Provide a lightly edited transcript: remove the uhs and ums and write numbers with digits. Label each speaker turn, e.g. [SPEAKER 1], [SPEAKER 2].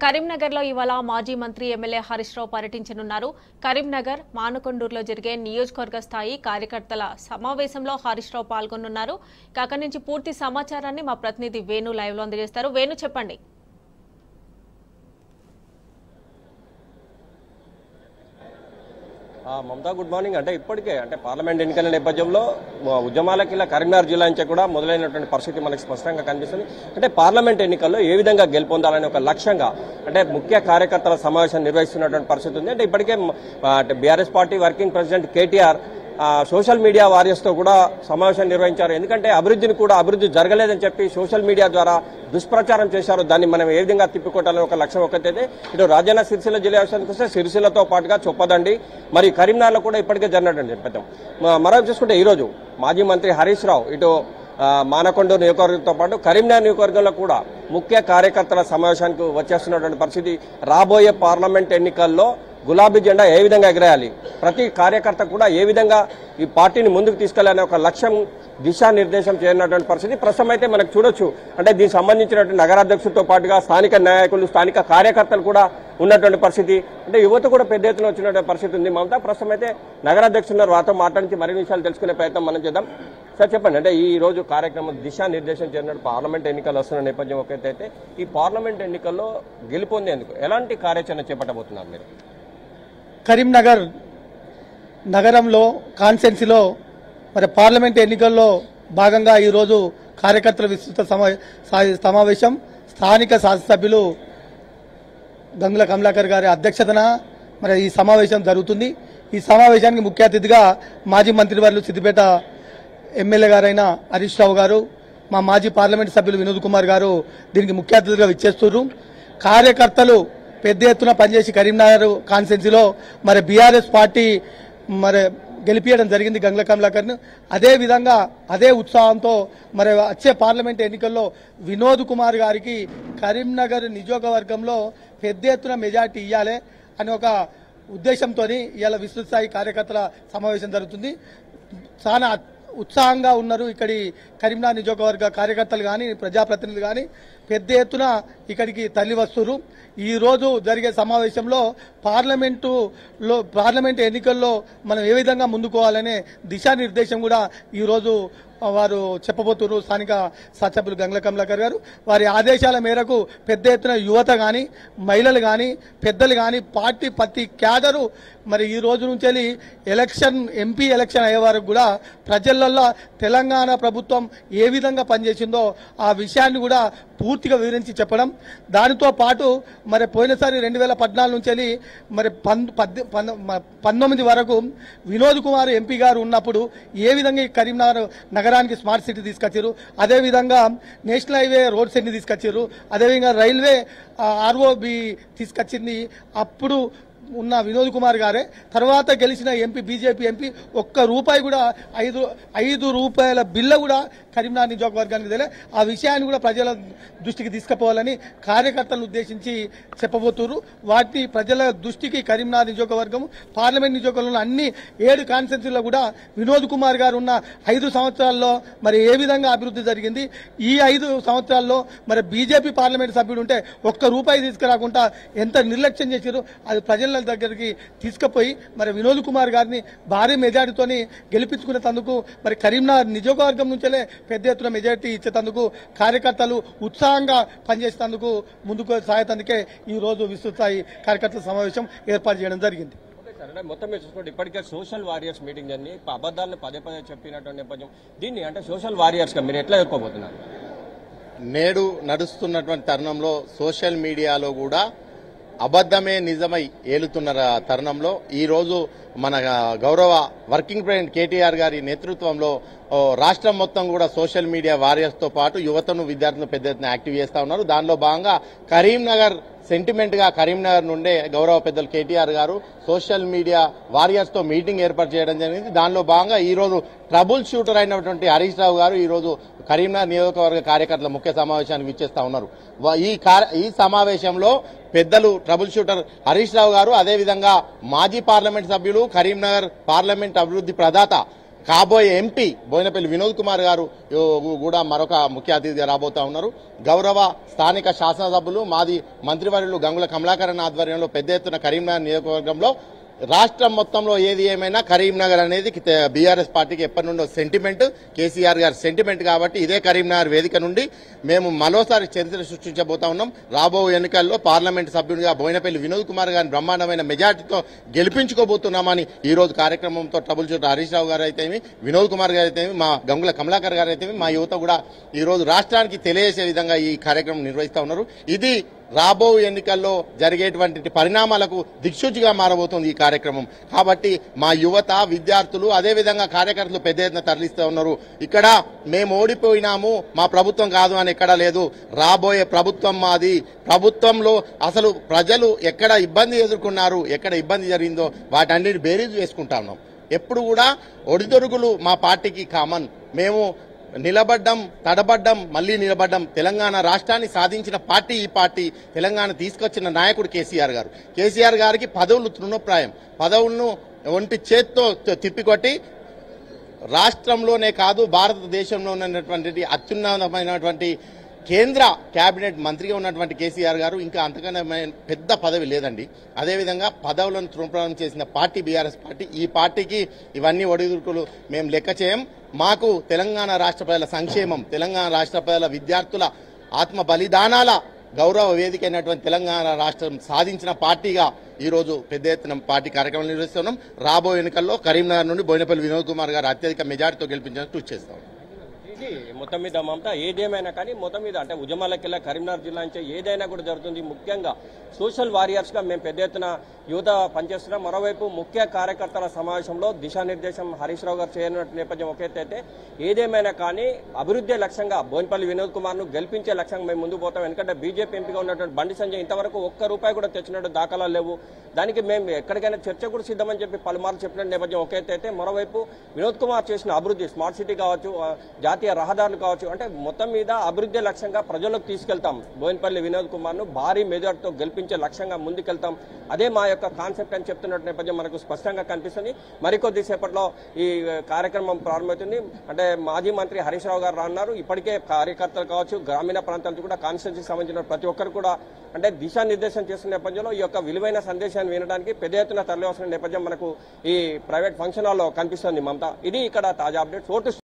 [SPEAKER 1] కరీంనగర్లో ఇవాళ మాజీ మంత్రి ఎమ్మెల్యే హరీష్ రావు పర్యటించనున్నారు. కరీంనగర్ మానకొండూరులో జరిగే నియోజకవర్గ స్థాయి కార్యకర్తల సమావేశంలో హరీష్ రావు పాల్గొనున్నారు. అక్కడి నుంచి పూర్తి సమాచారాన్ని మా ప్రతినిధి వేణు లైవ్ లో అందజేస్తారు. వేణు, చెప్పండి.
[SPEAKER 2] Mamata, good morning. ఇప్పటికే పార్లమెంట్ ఎన్నికల నేపథ్యంలో ఉద్యమాలకి ఇలా కరీంనగర్ జిల్లా నుంచి కూడా మొదలైనటువంటి పరిస్థితి మనకు స్పష్టంగా కనిపిస్తుంది. పార్లమెంట్ ఎన్నికల్లో ఏ విధంగా గెలుపొందాలనే ఒక లక్ష్యంగా ముఖ్య కార్యకర్తల సమావేశం నిర్వహిస్తున్నటువంటి పరిస్థితి ఉంది. ఇప్పటికే BRS party working president KTR social media వారియర్స్తో కూడా సమావేశం నిర్వహించారు. ఎందుకంటే అభివృద్ధి జరగలేదని చెప్పి సోషల్ మీడియా ద్వారా దుష్ప్రచారం చేశారు. దాన్ని మనం ఏ విధంగా తిప్పికొట్టాలని ఒక లక్ష్యం ఒకటైతే ఇటు రాజన్న సిరిసిల్ల జిల్లా విషయానికి వస్తే సిరిసిల్లతో పాటుగా చొప్పదండి మరి కరీంనగర్లో కూడా ఇప్పటికే జరిగినట్టు చెప్పాం. మరో చూసుకుంటే ఈరోజు మాజీ మంత్రి హరీష్ రావు ఇటు మానకొండూరు నియోజకవర్గంతో పాటు కరీంనగర్ నియోజకవర్గంలో కూడా ముఖ్య కార్యకర్తల సమావేశానికి వచ్చేస్తున్నటువంటి పరిస్థితి. రాబోయే పార్లమెంట్ ఎన్నికల్లో గులాబీ జెండా ఏ విధంగా ఎగరేయాలి, ప్రతి కార్యకర్త కూడా ఏ విధంగా ఈ పార్టీని ముందుకు తీసుకెళ్లాలనే ఒక లక్ష్యం దిశానిర్దేశం చేయనటువంటి పరిస్థితి ప్రస్తుతం అయితే మనకు చూడొచ్చు. దీనికి సంబంధించినటువంటి నగరాధ్యక్షులతో పాటుగా స్థానిక నాయకులు, స్థానిక కార్యకర్తలు కూడా ఉన్నటువంటి పరిస్థితి. యువత కూడా పెద్ద ఎత్తున వచ్చినటువంటి పరిస్థితి ఉంది. మమతా, ప్రస్తుతం అయితే నగరాధ్యక్షులు వారితో మాట్లాడించి మరిన్ని విషయాలు తెలుసుకునే ప్రయత్నం మనం చేద్దాం. సార్, చెప్పండి. ఈ రోజు కార్యక్రమం దిశానిర్దేశం చేయడం పార్లమెంట్ ఎన్నికలు వస్తున్న నేపథ్యం ఒకటైతే ఈ పార్లమెంట్ ఎన్నికల్లో గెలుపొందేందుకు ఎలాంటి కార్యాచరణ చేపట్టబోతున్నారు మీరు?
[SPEAKER 3] కరీంనగర్ నగరంలో కాన్స్టిట్యున్సీలో మరి పార్లమెంట్ ఎన్నికల్లో భాగంగా ఈరోజు కార్యకర్తల విస్తృత సమావేశం స్థానిక శాసనసభ్యులు గంగుల కమలాకర్ గారి అధ్యక్షతన మరి ఈ సమావేశం జరుగుతుంది. ఈ సమావేశానికి ముఖ్య అతిథిగా మాజీ మంత్రివర్యులు సిద్దిపేట ఎమ్మెల్యే గారైన హరీష్ రావు గారు, మా మాజీ పార్లమెంట్ సభ్యులు వినోద్ కుమార్ గారు దీనికి ముఖ్య అతిథిగా విచ్చేస్తున్నారు. కార్యకర్తలు పెద్ద ఎత్తున పనిచేసి కరీంనగర్ కాన్స్టిట్యున్సీలో మరి బీఆర్ఎస్ పార్టీ మరి గెలిపించడం జరిగింది గంగుల కమలాకర్ను. అదే విధంగా అదే ఉత్సాహంతో మరి వచ్చే పార్లమెంట్ ఎన్నికల్లో వినోద్ కుమార్ గారికి కరీంనగర్ నియోజకవర్గంలో పెద్ద ఎత్తున మెజార్టీ ఇవ్వాలి అని ఒక ఉద్దేశంతో ఇవాళ విస్తృత స్థాయి కార్యకర్తల సమావేశం జరుగుతుంది. చాలా ఉత్సాహంగా ఉన్నారు ఇక్కడి కరీంనగర్ నియోజకవర్గ కార్యకర్తలు కానీ ప్రజాప్రతినిధులు కానీ పెద్ద ఎత్తున ఇక్కడికి తరలి వస్తున్నారు. ఈ రోజు జరిగే సమావేశంలో పార్లమెంట్ ఎన్నికల్లో మనం ఏ విధంగా ముందుకోవాలనే దిశానిర్దేశం కూడా ఈరోజు వారు చెప్పబోతున్నారు. స్థానిక సభ్యులు గంగుల కమలాకర్ గారు వారి ఆదేశాల మేరకు పెద్ద ఎత్తున యువత కానీ, మహిళలు కానీ, పెద్దలు కానీ, పార్టీ ప్రతి క్యాడరు మరి ఈ రోజు నుంచి ఎంపీ ఎలక్షన్ అయ్యే వరకు కూడా ప్రజలలో తెలంగాణ ప్రభుత్వం ఏ విధంగా పనిచేసిందో ఆ విషయాన్ని కూడా పూర్తిగా వివరించి చెప్పడం. దానితో పాటు మరి పోయినసారి 2014 నుంచి మరి 19 వరకు వినోద్ కుమార్ ఎంపీ గారు ఉన్నప్పుడు ఏ విధంగా ఈ కరీంనగర్ నగరానికి స్మార్ట్ సిటీ తీసుకొచ్చారు, అదేవిధంగా నేషనల్ హైవే రోడ్ సెట్ని తీసుకొచ్చారు, అదేవిధంగా రైల్వే ఆర్ఓబి తీసుకొచ్చింది అప్పుడు ఉన్న వినోద్ కుమార్ గారే. తర్వాత గెలిచిన ఎంపీ బీజేపీ ఎంపీ ఒక్క రూపాయి కూడా 5 రూపాయల బిల్లు కూడా కరీంనగర్ నియోజకవర్గానికి తెలియదు. ఆ విషయాన్ని కూడా ప్రజల దృష్టికి తీసుకుపోవాలని కార్యకర్తలను ఉద్దేశించి చెప్పబోతున్నారు. వాటిని ప్రజల దృష్టికి కరీంనగర్ నియోజకవర్గం పార్లమెంట్ నియోజకవర్గంలో అన్ని 7 కాన్స్టిట్యున్సీల్లో కూడా వినోద్ కుమార్ గారు ఉన్న 5 సంవత్సరాల్లో మరి ఏ విధంగా అభివృద్ధి జరిగింది, ఈ 5 సంవత్సరాల్లో మరి బీజేపీ పార్లమెంట్ సభ్యుడు ఉంటే ఒక్క రూపాయి తీసుకురాకుండా ఎంత నిర్లక్ష్యం చేశారు అది ప్రజల దగ్గరికి తీసుకుపోయి మరి వినోద్ కుమార్ గారిని భారీ మెజార్టీతోని గెలిపించుకునేందుకు మరి కరీంనగర్ నియోజకవర్గం నుంచే పెద్ద ఎత్తున మెజార్టీ ఇచ్చేందుకు కార్యకర్తలు ఉత్సాహంగా పనిచేసేందుకు ముందుకు సాగేందుకే ఈ రోజు విస్తృత కార్యకర్తల సమావేశం ఏర్పాటు చేయడం జరిగింది.
[SPEAKER 2] మొత్తం మీరు చూసుకోండి, ఇప్పటికే సోషల్ వారియర్స్ మీటింగ్ జరిగి అబద్ధాలను పదే చెప్పినటువంటి నేపథ్యం దీన్ని సోషల్ వారియర్స్ గా మీరు ఎట్లా ఎదుర్కోబోతున్నారు?
[SPEAKER 4] నేడు నడుస్తున్నటువంటి తరుణంలో సోషల్ మీడియాలో కూడా అబద్దమే నిజమై ఏలుతున్న తరుణంలో ఈరోజు మన గౌరవ వర్కింగ్ ప్రెసిడెంట్ కేటీఆర్ గారి నేతృత్వంలో రాష్ట్రం మొత్తం కూడా సోషల్ మీడియా వారియర్స్ తో పాటు యువతను, విద్యార్థులను పెద్ద ఎత్తున యాక్టివ్ చేస్తా ఉన్నారు. దానిలో భాగంగా కరీంనగర్ సెంటిమెంట్ గా కరీంనగర్ నుండే గౌరవ పెద్దలు కేటీఆర్ గారు సోషల్ మీడియా వారియర్స్ తో మీటింగ్ ఏర్పాటు చేయడం జరిగింది. దానిలో భాగంగా ఈ రోజు ట్రబుల్ షూటర్ అయినటువంటి హరీష్ రావు గారు ఈ రోజు కరీంనగర్ నియోజకవర్గ కార్యకర్తల ముఖ్య సమావేశానికి విచ్చేస్తా ఉన్నారు. ఈ సమావేశంలో పెద్దలు ట్రబుల్ షూటర్ హరీష్ రావు గారు, అదేవిధంగా మాజీ పార్లమెంట్ సభ్యులు, కరీంనగర్ పార్లమెంట్ అభివృద్ధి ప్రదాత కాబోయే ఎంపీ బోయినపల్లి వినోద్ కుమార్ గారు కూడా మరొక ముఖ్య అతిథిగా రాబోతా ఉన్నారు. గౌరవ స్థానిక శాసనసభ్యులు మాజీ మంత్రివర్యులు గంగుల కమలాకరన్ ఆధ్వర్యంలో పెద్ద ఎత్తున కరీంనగర్ నియోజకవర్గంలో రాష్ట్రం మొత్తంలో ఏది ఏమైనా కరీంనగర్ అనేది బీఆర్ఎస్ పార్టీకి ఎప్పటి నుండో సెంటిమెంట్, కేసీఆర్ గారి సెంటిమెంట్. కాబట్టి ఇదే కరీంనగర్ వేదిక నుండి మేము మరోసారి చరిత్ర సృష్టించబోతా ఉన్నాం. రాబో ఎన్నికల్లో పార్లమెంట్ సభ్యునిగా బోయినపల్లి వినోద్ కుమార్ గారిని బ్రహ్మాండమైన మెజార్టీతో గెలిపించుకోబోతున్నామని ఈ రోజు కార్యక్రమంతో ట్రబుల్ షూటర్ హరీష్ రావు గారు అయితేమి, వినోద్ కుమార్ గారు అయితేమి, మా గంగుల కమలాకర్ గారు అయితేమి, మా యువత కూడా ఈ రోజు రాష్ట్రానికి తెలియజేసే విధంగా ఈ కార్యక్రమం నిర్వహిస్తా ఉన్నారు. ఇది రాబో ఎన్నికల్లో జరిగేటువంటి పరిణామాలకు దిక్సూచిగా మారబోతుంది ఈ కార్యక్రమం. కాబట్టి మా యువత, విద్యార్థులు, అదేవిధంగా కార్యకర్తలు పెద్ద ఎత్తున తరలిస్తూ ఉన్నారు. ఇక్కడ మేము ఓడిపోయినాము, మా ప్రభుత్వం కాదు అని ఎక్కడా లేదు. రాబోయే ప్రభుత్వం మాది. ప్రభుత్వంలో అసలు ప్రజలు ఎక్కడ ఇబ్బంది ఎదుర్కొన్నారు, ఎక్కడ ఇబ్బంది జరిగిందో వాటన్నిటి బేరీజు వేసుకుంటా ఉన్నాం. ఎప్పుడు కూడా ఒడిదొడుగులు మా పార్టీకి కామన్. మేము నిలబడ్డం, తడబడ్డం, మళ్లీ నిలబడ్డం. తెలంగాణ రాష్ట్రాన్ని సాధించిన పార్టీ ఈ పార్టీ. తెలంగాణ తీసుకొచ్చిన నాయకుడు కేసీఆర్ గారు. కేసీఆర్ గారికి పదవులు తృణప్రాయం. పదవులను ఒంటి చేత్తో తిప్పికొట్టి రాష్ట్రంలోనే కాదు భారతదేశంలో ఉన్నటువంటి అత్యున్నతమైనటువంటి కేంద్ర కేబినెట్ మంత్రిగా ఉన్నటువంటి కేసీఆర్ గారు ఇంకా అంతకన్నా పెద్ద పదవి లేదండి. అదేవిధంగా పదవులను తృణప్రాయం చేసిన పార్టీ బీఆర్ఎస్ పార్టీ. ఈ పార్టీకి ఇవన్నీ ఒడిదుడుకులు మేము లెక్క చేయం. మాకు తెలంగాణ రాష్ట్ర ప్రజల సంక్షేమం, తెలంగాణ రాష్ట్ర ప్రజల విద్యార్థుల ఆత్మ బలిదానాల గౌరవ వేదిక అయినటువంటి తెలంగాణ రాష్ట్రం సాధించిన పార్టీగా ఈ రోజు పెద్ద ఎత్తున పార్టీ కార్యక్రమాలు నిర్వహిస్తున్నాం. రాబోయే ఎన్నికల్లో కరీంనగర్ నుండి బోయినపల్లి వినోద్ కుమార్ గారు అత్యధిక మెజార్టీతో గెలిపించాలని ట్వీట్ చేస్తాం.
[SPEAKER 2] మొత్తం మీద మమతా ఏదేమైనా కానీ మొత్తం మీద అంటే ఉద్యమాలకెళ్ళ కరీంనగర్ జిల్లా నుంచి ఏదైనా కూడా జరుగుతుంది. ముఖ్యంగా సోషల్ వారియర్స్ గా మేము పెద్ద ఎత్తున యువత పనిచేస్తున్నాం. మరోవైపు ముఖ్య కార్యకర్తల సమావేశంలో దిశానిర్దేశం హరీష్ రావు గారు చేయనున్న నేపథ్యం ఒకేతైతే ఏదేమైనా కానీ అభివృద్ధి లక్ష్యంగా బోయినపల్లి వినోద్ కుమార్ ను గెలిపించే లక్ష్యంగా మేము ముందుకు పోతాం. ఎందుకంటే బీజేపీ ఎంపీగా ఉన్నటువంటి బండి సంజయ్ ఇంతవరకు ₹1 కూడా తెచ్చినట్టు దాఖలాలు లేవు. దానికి మేము ఎక్కడికైనా చర్చ కూడా సిద్ధమని చెప్పి పలుమార్లు చెప్పిన నేపథ్యం ఒకేతైతే మరోవైపు వినోద్ కుమార్ చేసిన అభివృద్ధి, స్మార్ట్ సిటీ కావచ్చు, జాతీయ రహదారులు కావచ్చు, అంటే మొత్తం మీద అభివృద్ధి లక్ష్యంగా ప్రజలకు తీసుకెళ్తాం. బోయినపల్లి వినోద్ కుమార్ ను భారీ మెజార్టీతో గెలిపించే లక్ష్యంగా ముందుకెళ్తాం. అదే మా యొక్క కాన్సెప్ట్ అని చెప్తున్న నేపథ్యం మనకు స్పష్టంగా కనిపిస్తుంది. మరికొద్ది సేపట్లో ఈ కార్యక్రమం ప్రారంభమవుతుంది. అంటే మాజీ మంత్రి హరీష్ రావు గారు రానున్నారు. ఇప్పటికే కార్యకర్తలు కావచ్చు, గ్రామీణ ప్రాంతాలకు కూడా కాన్స్టిట్యూన్సీకి సంబంధించిన ప్రతి ఒక్కరు కూడా అంటే దిశానిర్దేశం చేస్తున్న నేపథ్యంలో ఈ యొక్క విలువైన సందేశాన్ని వినడానికి పెద్ద ఎత్తున తరలివస్తున్న నేపథ్యం మనకు ఈ ప్రైవేట్ ఫంక్షన్ హాల్లో కనిపిస్తుంది. మమతా, ఇది ఇక్కడ తాజా అప్డేట్.